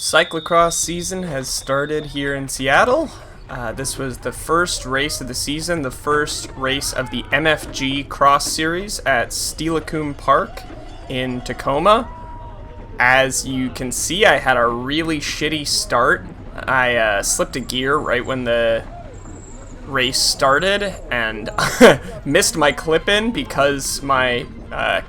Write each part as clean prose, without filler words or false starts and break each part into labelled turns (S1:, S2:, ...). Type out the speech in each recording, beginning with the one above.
S1: Cyclocross season has started here in Seattle. This was the first race of the season, the first race of the MFG Cross Series at Steilacoom Park in Tacoma. As you can see, I had a really shitty start. I slipped a gear right when the race started and missed my clip-in because my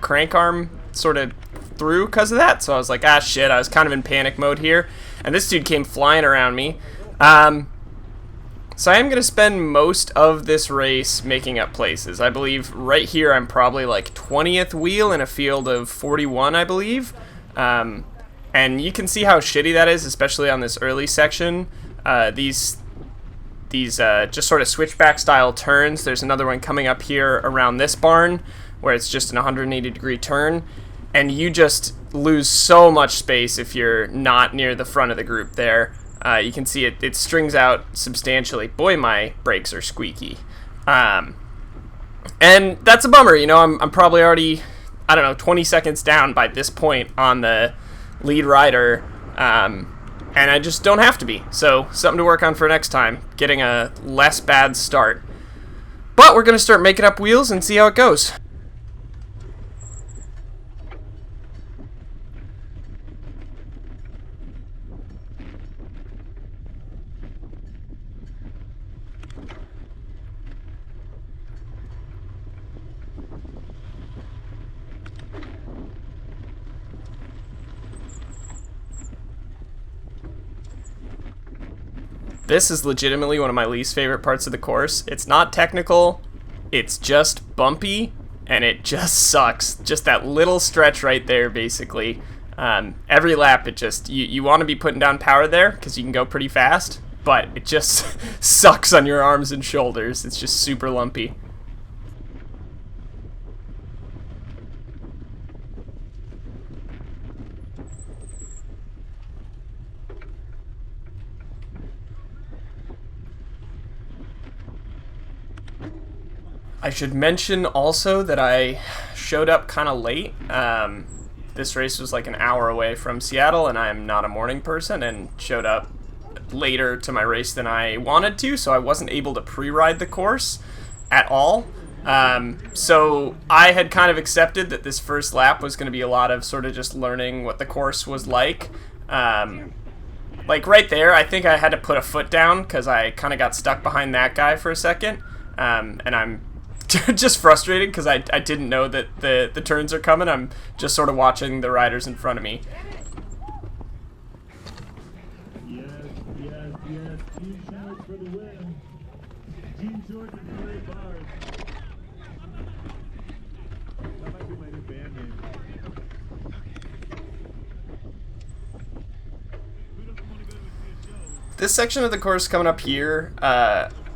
S1: crank arm sort of through because of that. So I was like, ah, shit, I was kind of in panic mode here. And this dude came flying around me. So I am going to spend most of this race making up places. I believe right here I'm probably like 20th wheel in a field of 41, I believe. And you can see how shitty that is, especially on this early section. These just sort of switchback style turns. There's another one coming up here around this barn where it's just an 180 degree turn. And you just lose so much space if you're not near the front of the group there. You can see it strings out substantially. Boy, my brakes are squeaky. And that's a bummer. You know, I'm probably already, I don't know, 20 seconds down by this point on the lead rider. And I just don't have to be. So something to work on for next time, getting a less bad start. But we're going to start making up wheels and see how it goes. This is legitimately one of my least favorite parts of the course. It's not technical, it's just bumpy, and it just sucks. Just that little stretch right there, basically. Every lap, it just, you want to be putting down power there, because you can go pretty fast, but it just sucks on your arms and shoulders. It's just super lumpy. I should mention also that I showed up kind of late. This race was like an hour away from Seattle, and I'm not a morning person, and showed up later to my race than I wanted to, so I wasn't able to pre-ride the course at all. So I had kind of accepted that this first lap was going to be a lot of sort of just learning what the course was like. Like right there, I think I had to put a foot down because I kind of got stuck behind that guy for a second, and I'm just frustrated because I didn't know that the turns are coming. I'm just sort of watching the riders in front of me.
S2: Yes, Team Shorts for the win. Team Shorts and Gray Bars. That might be my new band name.
S1: This section of the course coming up here,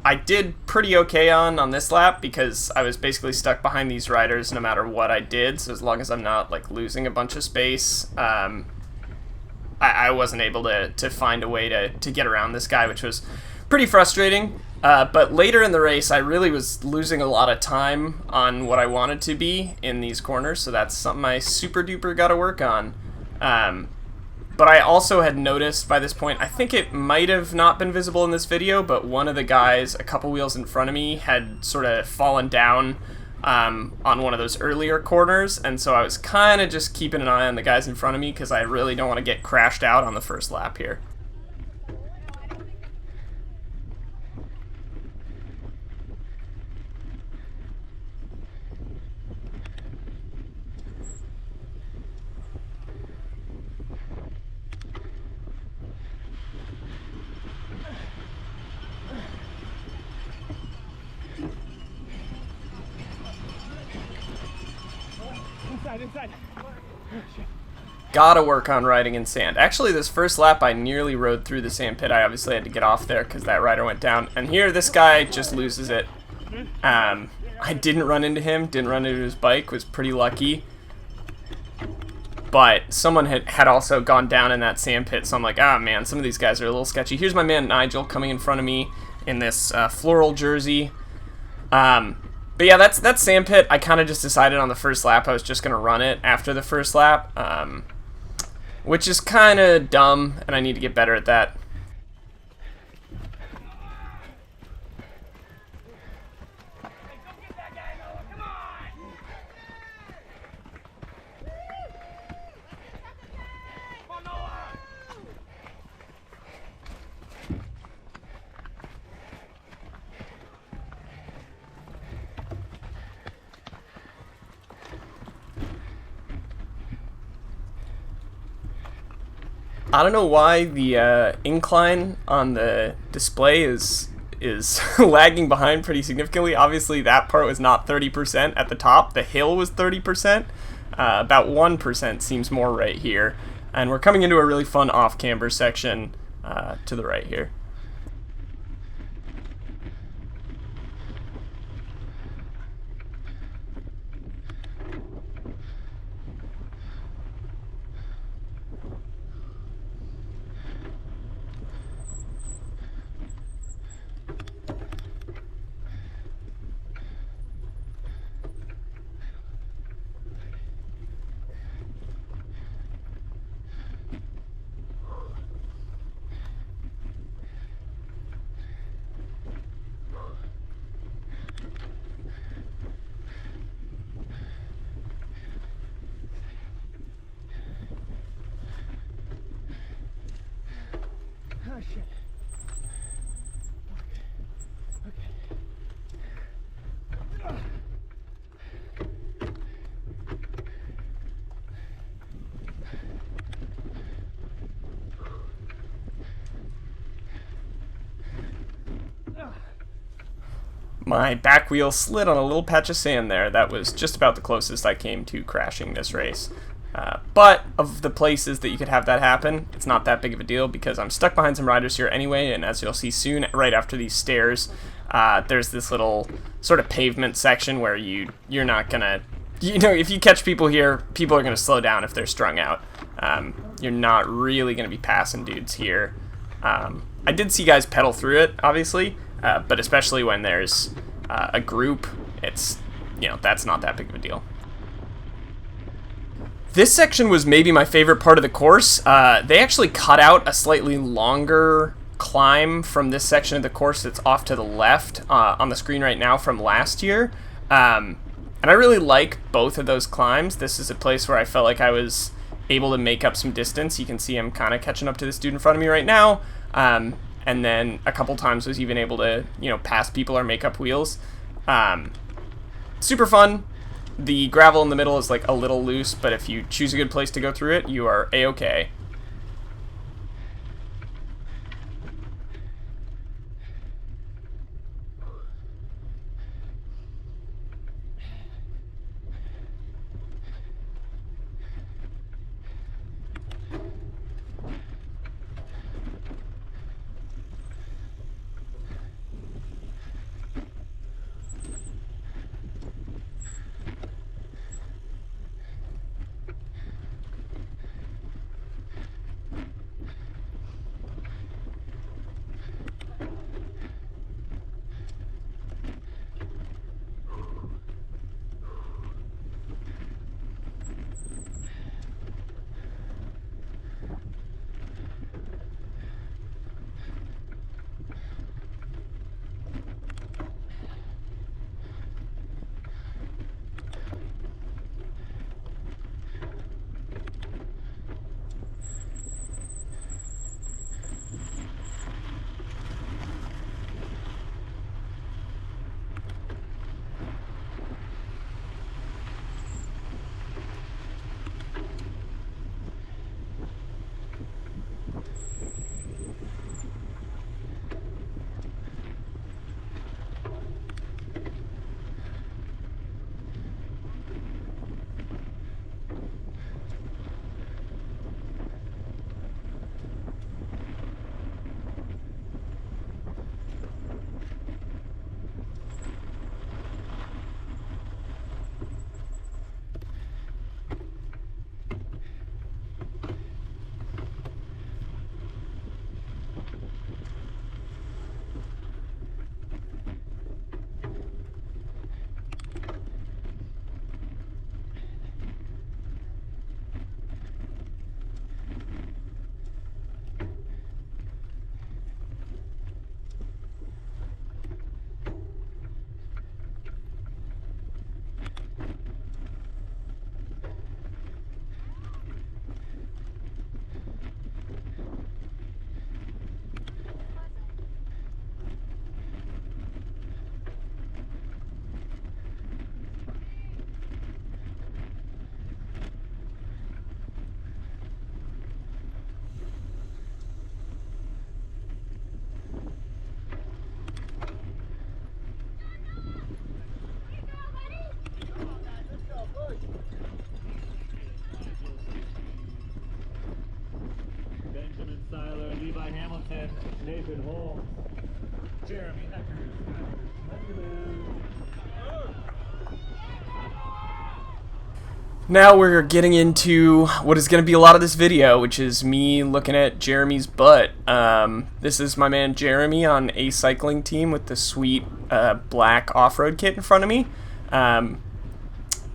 S1: I did pretty okay on this lap because I was basically stuck behind these riders no matter what I did. So as long as I'm not like losing a bunch of space, I wasn't able to find a way to get around this guy, which was pretty frustrating. But later in the race, I really was losing a lot of time on what I wanted to be in these corners. So that's something I super duper got to work on. But I also had noticed by this point, I think it might have not been visible in this video, but one of the guys a couple wheels in front of me had sort of fallen down on one of those earlier corners, and so I was kind of just keeping an eye on the guys in front of me because I really don't want to get crashed out on the first lap here.
S2: Inside.
S1: Gotta work on riding in sand. Actually, this first lap I nearly rode through the sand pit. I obviously had to get off there because that rider went down. And here, this guy just loses it. I didn't run into him, didn't run into his bike, was pretty lucky. But someone had also gone down in that sand pit, so I'm like, ah, man, some of these guys are a little sketchy. Here's my man Nigel coming in front of me in this floral jersey. But yeah, that's sandpit. I kind of just decided on the first lap I was just going to run it after the first lap. which is kind of dumb, and I need to get better at that. I don't know why the incline on the display is lagging behind pretty significantly. Obviously, that part was not 30% at the top. The hill was 30%. About 1% seems more right here. And we're coming into a really fun off-camber section to the right here.
S3: Oh shit. Okay.
S1: My back wheel slid on a little patch of sand there. That was just about the closest I came to crashing this race. But of the places that you could have that happen, it's not that big of a deal because I'm stuck behind some riders here anyway, and as you'll see soon, right after these stairs, there's this little sort of pavement section where you're not gonna, if you catch people here, people are gonna slow down if they're strung out. You're not really gonna be passing dudes here. I did see guys pedal through it, obviously, but especially when there's a group, it's, that's not that big of a deal. This section was maybe my favorite part of the course. They actually cut out a slightly longer climb from this section of the course that's off to the left on the screen right now from last year. And I really like both of those climbs. This is a place where I felt like I was able to make up some distance. You can see I'm kind of catching up to this dude in front of me right now. And then a couple times was even able to, pass people or make up wheels. Super fun. The gravel in the middle is like a little loose, but if you choose a good place to go through it, you are A-okay.
S2: Benjamin Seiler, Levi Hamilton, Nathan Holmes, Jeremy Eckers.
S1: Now we're getting into what is going to be a lot of this video, which is me looking at Jeremy's butt. This is my man Jeremy on a cycling team with the sweet black off-road kit in front of me.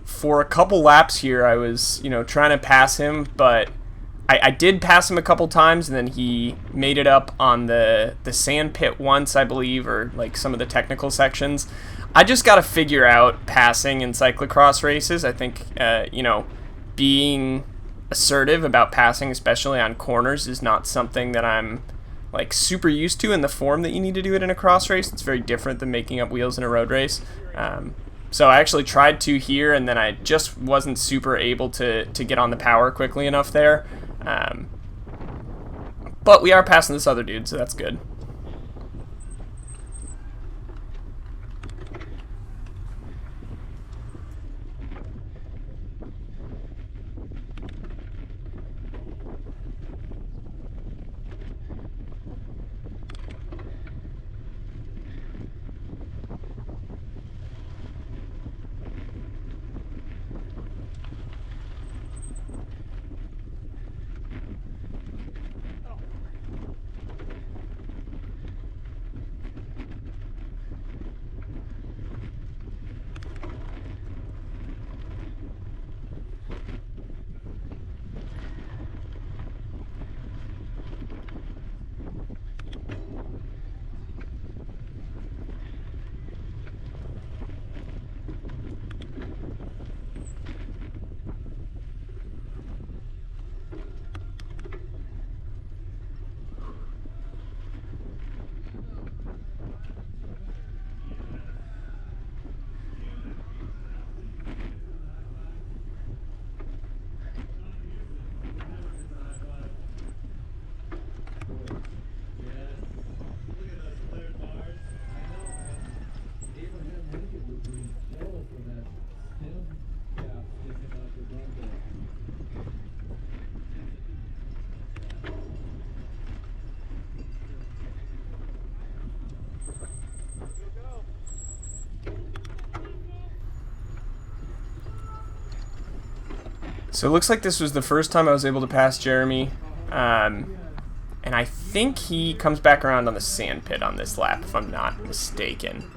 S1: For a couple laps here, I was, trying to pass him, but I did pass him a couple times, and then he made it up on the sand pit once, I believe, or like some of the technical sections. I just got to figure out passing in cyclocross races. I think, being assertive about passing, especially on corners, is not something that I'm like super used to in the form that you need to do it in a cross race. It's very different than making up wheels in a road race. So I actually tried to here, and then I just wasn't super able to get on the power quickly enough there. But we are passing this other dude, so that's good. So it looks like this was the first time I was able to pass Jeremy, and I think he comes back around on the sand pit on this lap, if I'm not mistaken.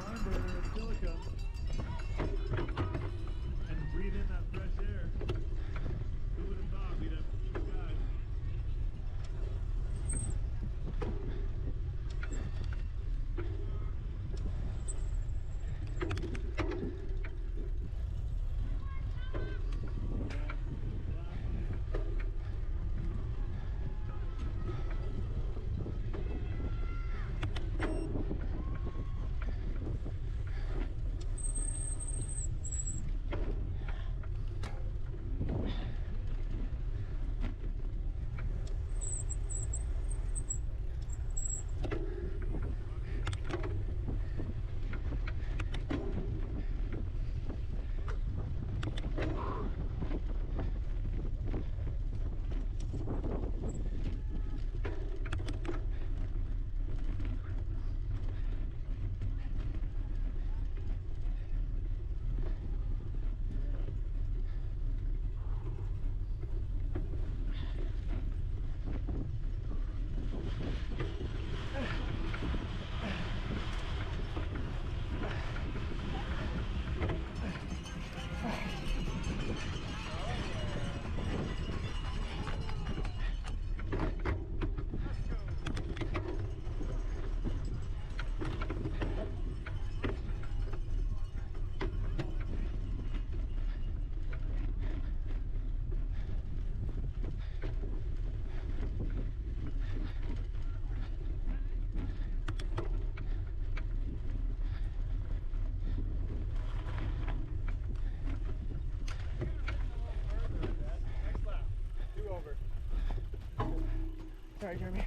S3: Sorry, Jeremy.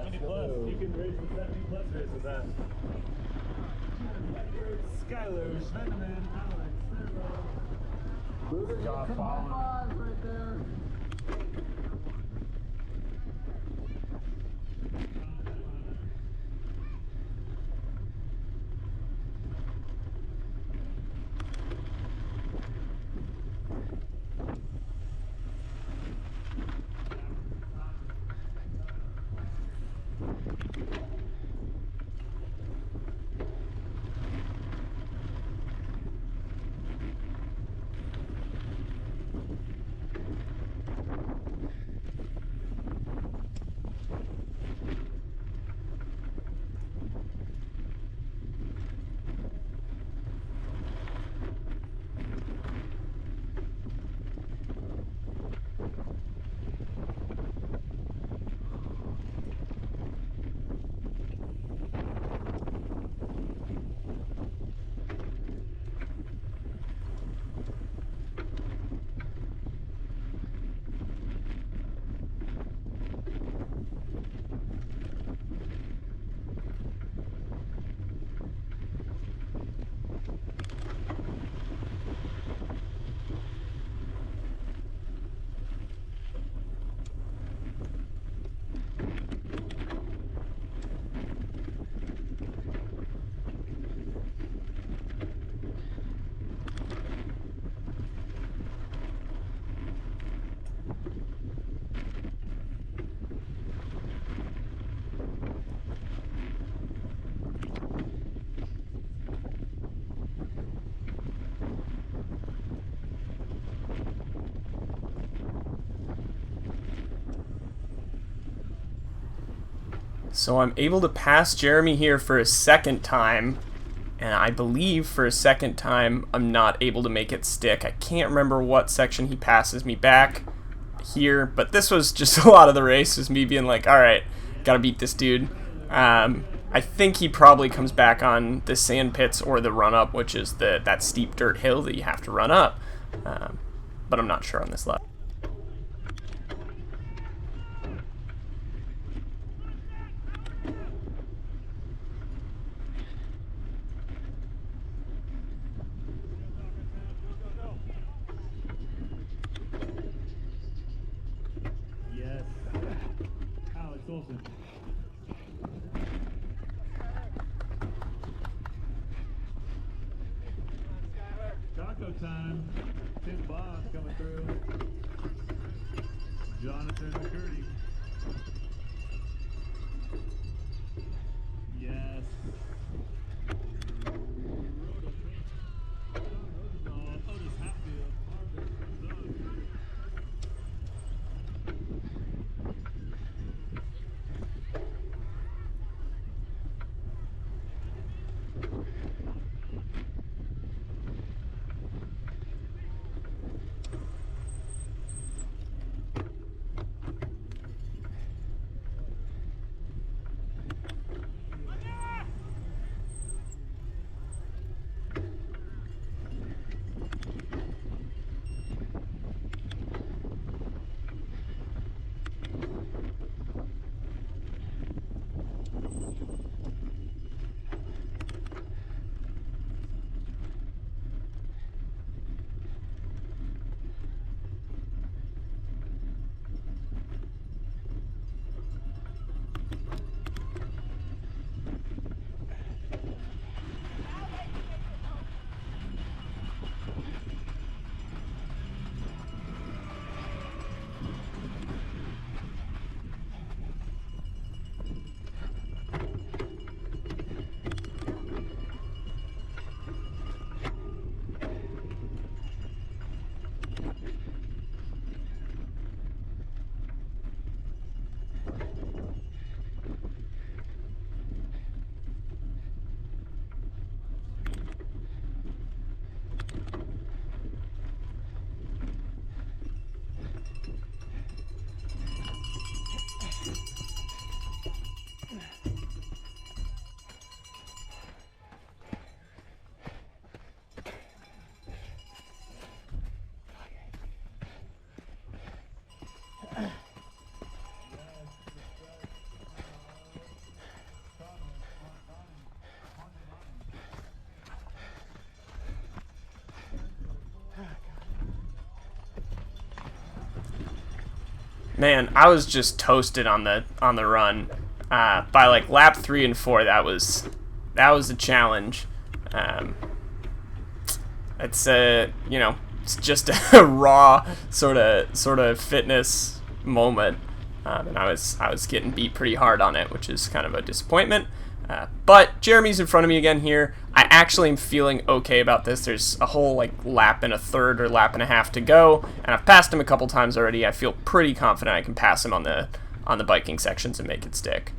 S2: 70 plus. You can race the 70 plus race with that. Skylar, Schwendeman, Alex, Servo.
S3: Job following. Right there.
S1: So I'm able to pass Jeremy here for a second time, and I believe for a second time I'm not able to make it stick. I can't remember what section he passes me back here, but this was just a lot of the race was me being like, alright, gotta beat this dude. I think he probably comes back on the sand pits or the run up, which is that steep dirt hill that you have to run up, but I'm not sure on this lap.
S2: Yes. Alex Olsen. Taco time. Tim Bob coming through. Jonathan McCurdy. Yes. Otis Hatfield.
S1: Man, I was just toasted on the run. By like lap 3 and 4, that was a challenge. It's you know, it's just a raw sort of fitness moment, and I was getting beat pretty hard on it, which is kind of a disappointment. But Jeremy's in front of me again here. I actually am feeling okay about this. There's a whole like lap and a third or lap and a half to go, and I've passed him a couple times already. I feel pretty confident I can pass him on the biking sections and make it stick.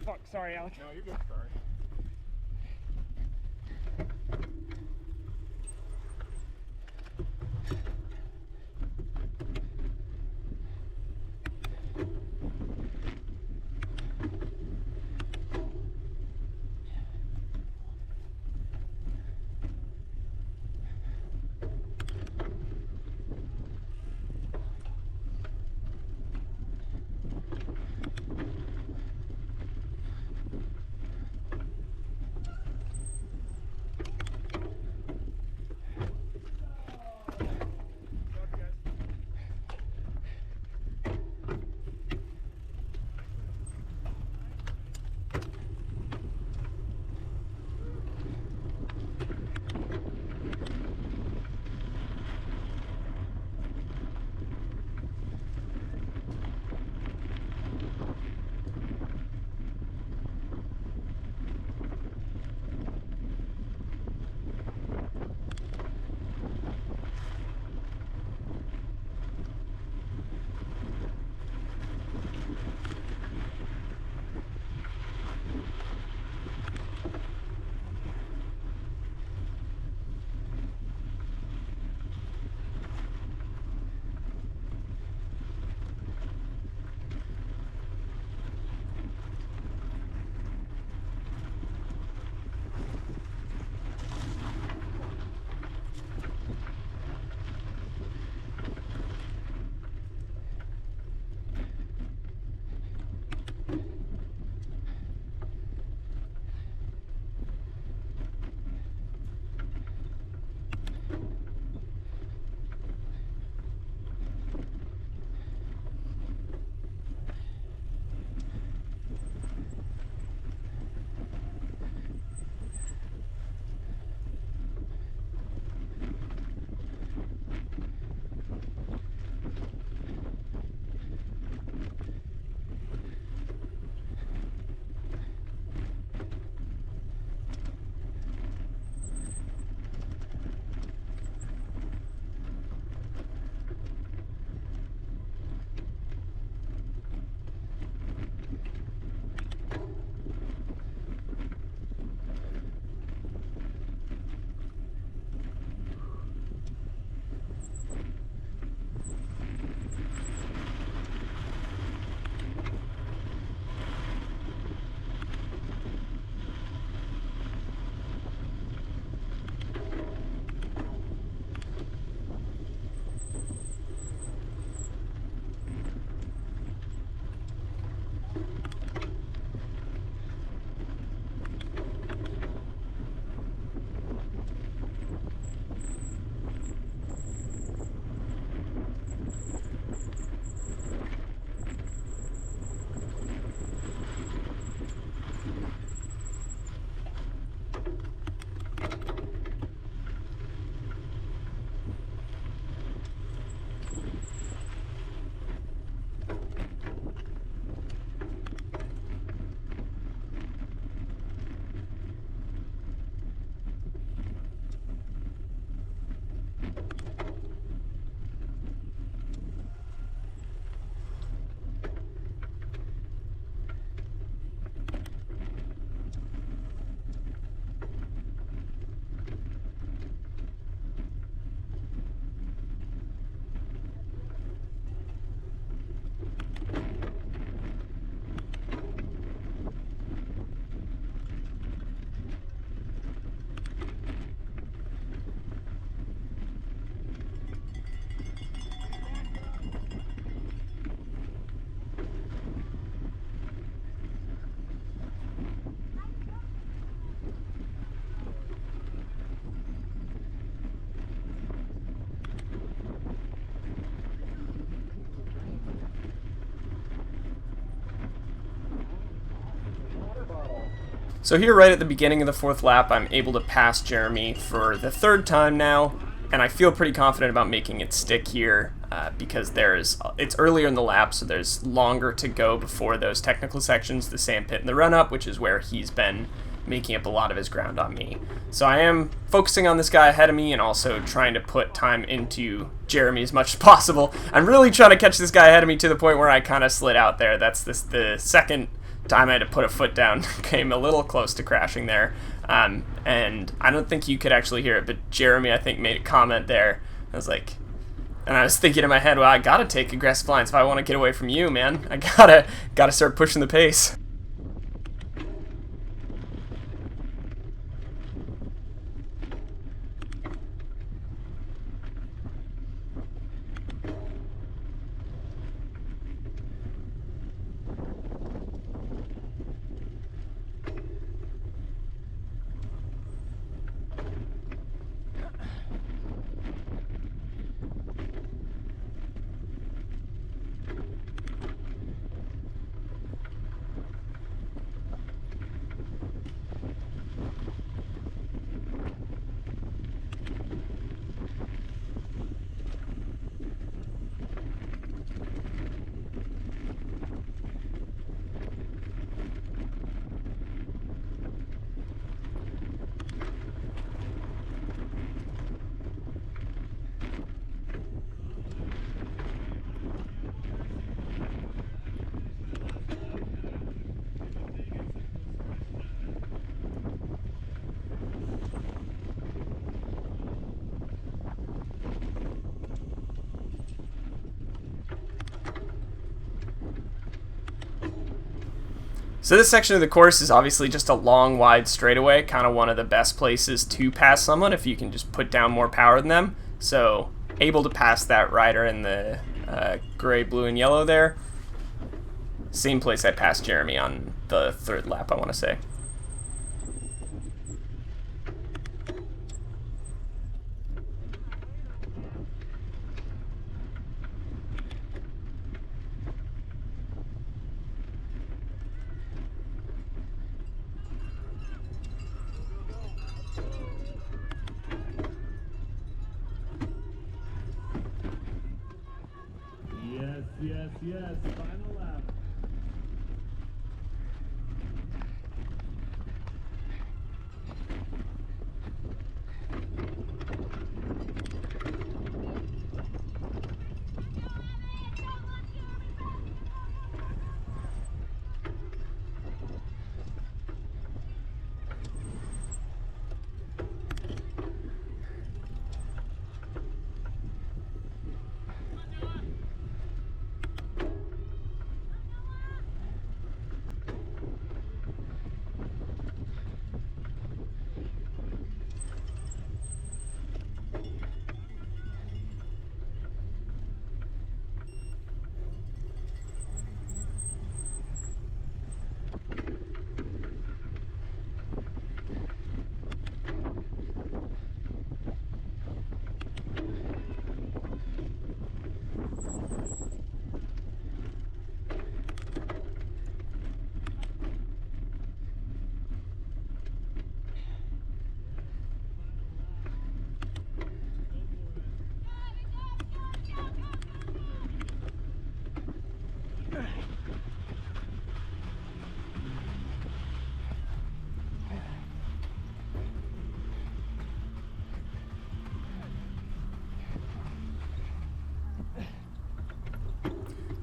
S4: Fuck, sorry, Alex.
S2: No, you're good. Sorry.
S1: So here right at the beginning of the 4th lap, I'm able to pass Jeremy for the 3rd time now, and I feel pretty confident about making it stick here because it's earlier in the lap, so there's longer to go before those technical sections, the sand pit and the run-up, which is where he's been making up a lot of his ground on me. So I am focusing on this guy ahead of me and also trying to put time into Jeremy as much as possible. I'm really trying to catch this guy ahead of me to the point where I kind of slid out there. That's the second time I had to put a foot down. Came a little close to crashing there. And I don't think you could actually hear it, but Jeremy, I think, made a comment there. I was like, and I was thinking in my head, well, I gotta take aggressive lines if I want to get away from you, man. I gotta start pushing the pace. So this section of the course is obviously just a long, wide straightaway, kind of one of the best places to pass someone if you can just put down more power than them. So able to pass that rider in the gray, blue, and yellow there. Same place I passed Jeremy on the 3rd lap, I want to say.
S2: Yes, final lap.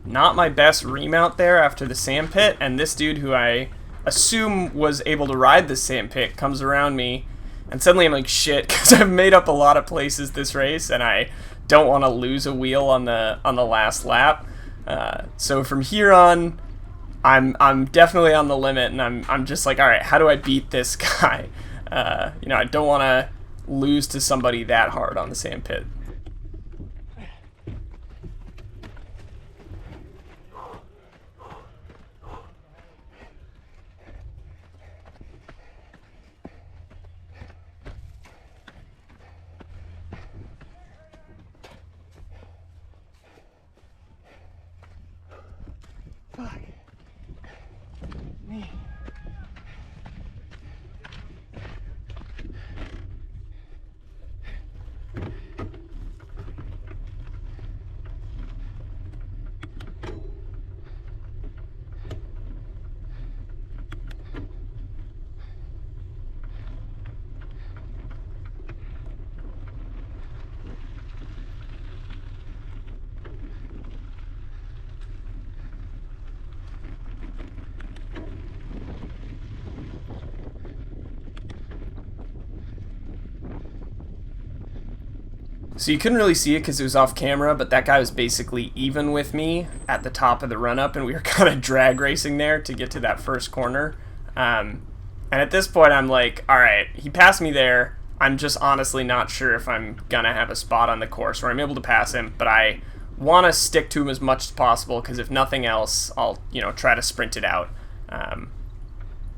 S1: Not my best remount there after the sand pit, and this dude who I assume was able to ride the sand pit comes around me, and suddenly I'm like, shit, because I've made up a lot of places this race, and I don't want to lose a wheel on the last lap. So from here on, I'm definitely on the limit, and I'm just like, all right, how do I beat this guy? You know, I don't want to lose to somebody that hard on the sand pit. So you couldn't really see it because it was off camera, but that guy was basically even with me at the top of the run-up, and we were kind of drag racing there to get to that first corner. And at this point, I'm like, all right, he passed me there. I'm just honestly not sure if I'm going to have a spot on the course where I'm able to pass him, but I want to stick to him as much as possible because if nothing else, I'll, try to sprint it out.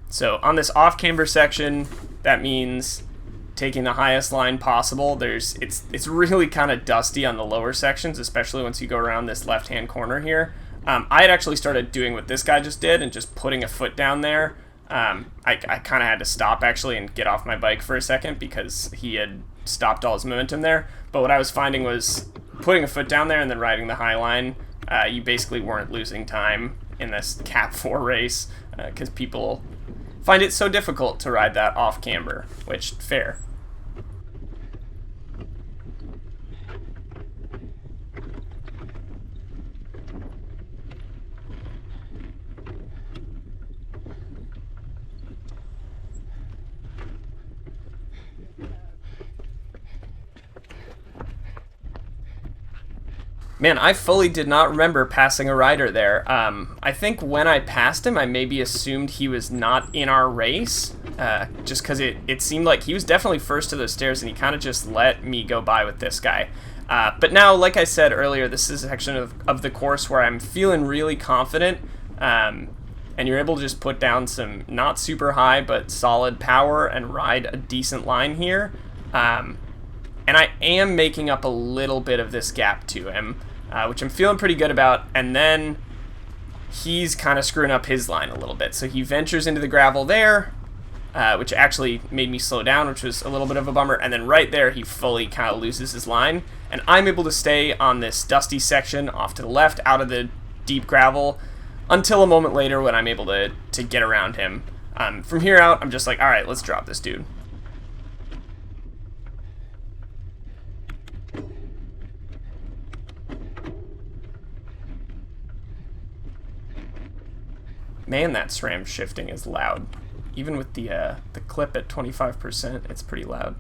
S1: So on this off-camber section, that means taking the highest line possible. It's really kind of dusty on the lower sections, especially once you go around this left-hand corner here. I had actually started doing what this guy just did and just putting a foot down there. I kind of had to stop actually and get off my bike for a second because he had stopped all his momentum there. But what I was finding was putting a foot down there and then riding the high line, you basically weren't losing time in this Cap 4 race because people find it so difficult to ride that off camber, which, fair. Man, I fully did not remember passing a rider there. I think when I passed him, I maybe assumed he was not in our race, just because it seemed like he was definitely first to those stairs, and he kind of just let me go by with this guy. But now, like I said earlier, this is a section of the course where I'm feeling really confident, and you're able to just put down some not super high, but solid power and ride a decent line here. And I am making up a little bit of this gap to him, which I'm feeling pretty good about. And then he's kind of screwing up his line a little bit. So he ventures into the gravel there, which actually made me slow down, which was a little bit of a bummer. And then right there, he fully kind of loses his line. And I'm able to stay on this dusty section off to the left, out of the deep gravel, until a moment later when I'm able to get around him. From here out, I'm just like, all right, let's drop this dude. Man, that SRAM shifting is loud. Even with the clip at 25%, it's pretty loud.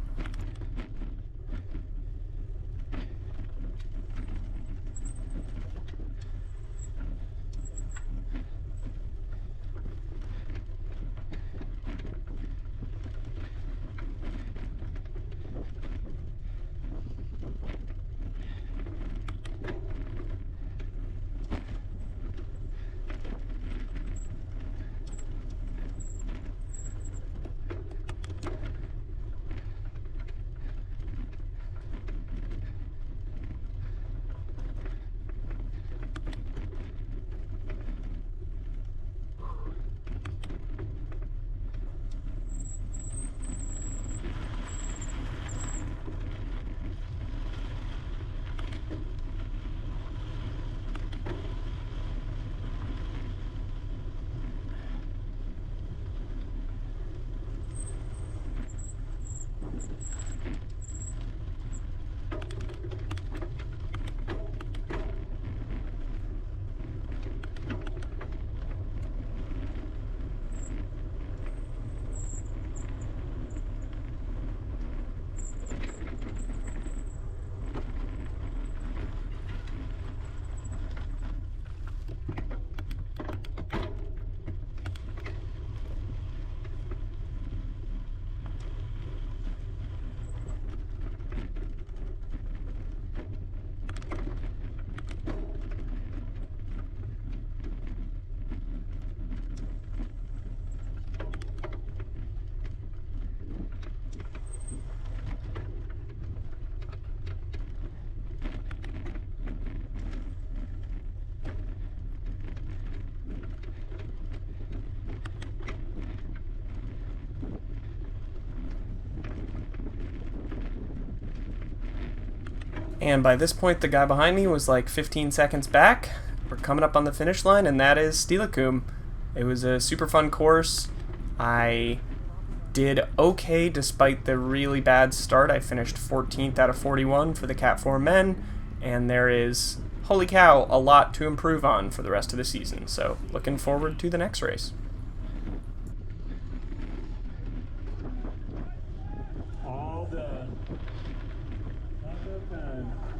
S1: And by this point, the guy behind me was like 15 seconds back. We're coming up on the finish line, and that is Steilacoom. It was a super fun course. I did okay despite the really bad start. I finished 14th out of 41 for the Cat 4 men, and there is, holy cow, a lot to improve on for the rest of the season. So looking forward to the next race.
S2: All done. Not that bad. time.